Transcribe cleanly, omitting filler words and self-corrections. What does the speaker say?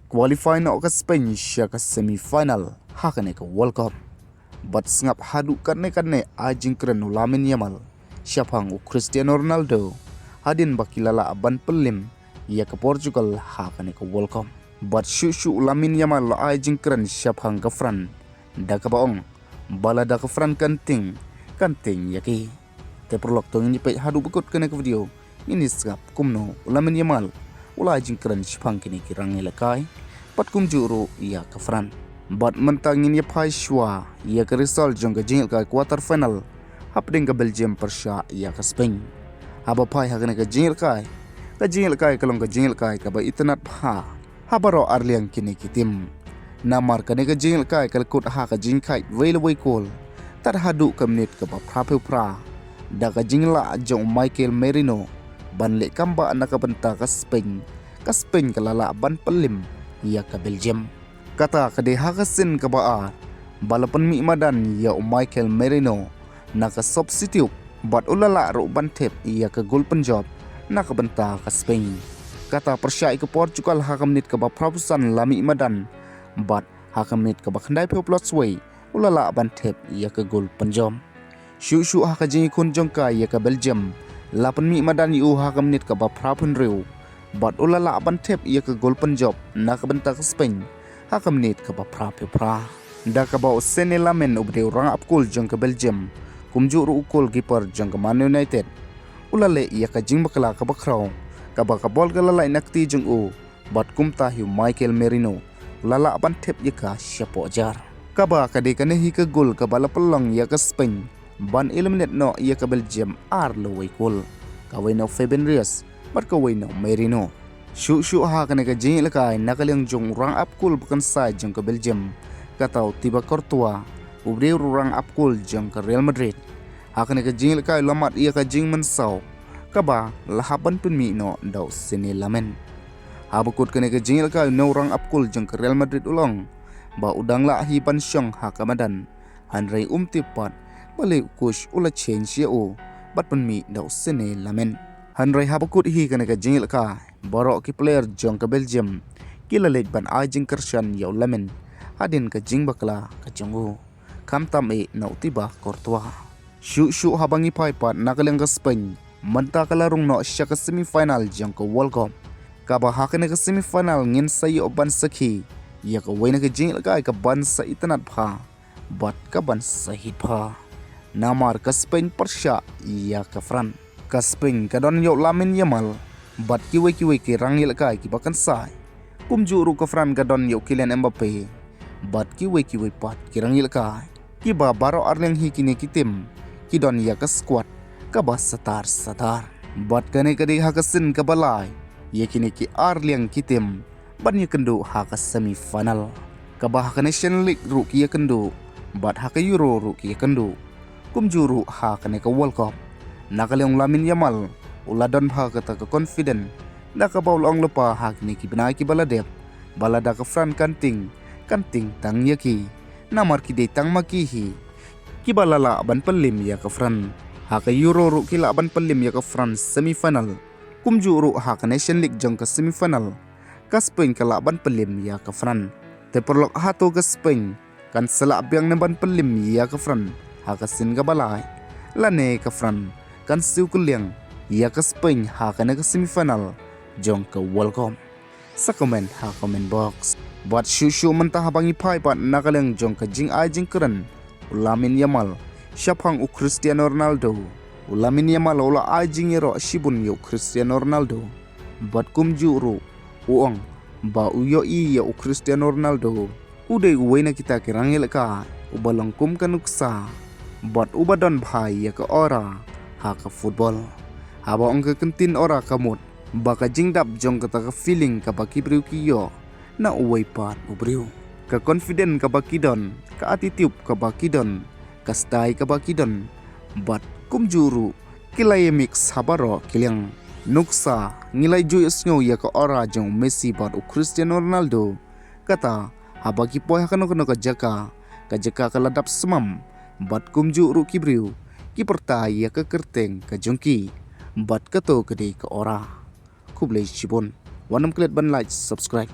Qualify na ka Spain siya ka semifinal hakane ka World Cup. But ngap hadu kane ajing keren Lamine Yamal siapang Cristiano Ronaldo hadin bakilala aban pelim ya ke Portugal hakane ka World Cup. But shu Lamine Yamal ajing keren siapang ka Fran da ka baong bala da ka Fran kanting yaki. Te perlok tong ini pe hadu bekut kene ka video ini skap kumno Lamine Yamal ula ajing keren siapang kini kirang ilakai pat kum juru ya ka Fran. But mentangin ya pai shwa ya ke result jong ka jingil ka quarter final hapding ka Belgium persya ya ka Spain. Haba pai hakane ka jingil kai kalong ka jingil kai ka ba itanat pha habaro arliang kini kitim namar kane ka jingil kai kalkut ha ka jing kai wei kol tar hadu ka menit ka ba pra da ka jingla jong Michael Merino banle kamba anaka benta ka Spain kalala ban pelim ya ka Belgium. Kata kade hakasin ka ba balapan mi madan ya Michael Merino naka substitute bat ulala ro bantep ya ka gol penjob naka benta ka Spain. Kata persyai ke Portugal hakamnit ka ba prapusan lami madan bat hakamnit ka ba khandai plots way ulala bantep ya ka gol penjob. Shu hakajing kun jongka ya ka Belgium lapan mi madan yu hakamnit ka ba prapun rew bat ulala bantep ya ka gol penjob naka benta ka Spain. Hakamnit ka ba pra da ka ba Senne Lamen ubde orang apkul jong ka Belgium kumjuru ukul keeper jong ka Man United ulale ya ka jing bakla ka bakraw ka ba ka bol ka lalai nakti jong u bat kumta hu Michael Merino lala ban tep ya ka siapo jar ka ba ka de ka nehi ka gol ka bala pelong ya ka Spain ban eliminate no ya ka Belgium ar lowai kul ka no Fabian Ruiz bat ka no Merino. Shu hakane ka jing lakai nakalang jong rang apkul bukan sa jong ka Belgium katau tiba Courtois ubde rang apkul jong ka Real Madrid hakane ka jing lakai lamat ia ka jing mensaw kaba lahaban penmi no daw Senne Lamen habukut kane ka jing lakai no rang apkul jong ka Real Madrid ulong ba udang la hi pan syong hakamadan hanrei tipat balik kush ula change ya o bat penmi daw Senne Lamen hanrei habukut hi kane ka jing lakai borok ki player jong ka Belgium kilalet ban ajing kershan yaw Lamen hadin ka jing bakla ka jongo kamtam na utiba Courtois. Shu habangi paipat nakalang ka Spain manta kalarung no siya ka semifinal jong ka World Cup kaba hakane ka semifinal ngin sayo ban sakhi ya ka wayna ka jing lagay ka ban sa itanat pha bat ka ban sa hit pha namar ka Spain persya ya ka Fran ka Spain ka don yaw Lamine Yamal bat kiwe ki rangil kai ki bakan sai kumjuru ka Fran gadon yo Kylian Mbappe bat kiwe pat ki rangil kai ki ba baro arleng hi kini kitim ki don ya ka squad ka ba satar bat kane kadi hakasin ka balai ye kini ki arleng kitim ban ye kendo ha ka semifinal ka ba ka National League ru ki ye kendo bat ha ka Euro ru ki ye kendo kumjuru ha kane ka World Cup nakaleng Lamine Yamal uladon pha kata ka confident da ka baul ong lupa hak ni ki bina ki baladep balada ka Fran kanting tang yaki namar ki de tang makihi ki balala ban pelim ya ka Fran ha ka Euro ru ki la ban pelim ya ka Fran semifinal kumju ru ha ka Nation League jong ka semifinal ka Spain ka la ban pelim ya ka Fran te perlok hato ka Spain kan sala biang na ban pelim ya ka Fran ha ka sin ka balai lane ka Fran kan siu kuliang ya ka Spain hakane ka semifinal jong ka World Cup sa comment ha comment box buat shu mentah habangi pai pat nakalang jong ka jing ajing keren Lamine Yamal siapang Cristiano Ronaldo Lamine Yamal ula ajing yero shibun yo Cristiano Ronaldo buat kumjuru uang ba uyo ya Cristiano Ronaldo uday uwena kita kirangil ka ubalang kum kanuksa buat ubadon bhai ya ka ora ha ka football haba ong kentin ora kamut baka jingdap jong kata ka feeling ka baki briu kiyo na uway pat ubriu ka confident ka baki don ka attitude ka baki don ka stay ka baki don bat kumjuru kilay mix habaro kilyang nuksa ngilay joyous ngo ya ka ora jong Messi bat u Cristiano Ronaldo kata haba ki poy hakano ka jaka ka ladap semam bat kumjuru kibriu ki pertai ya ka kerteng ka jongki bat kato kede ke ora kublai cibon wanam klet ban like subscribe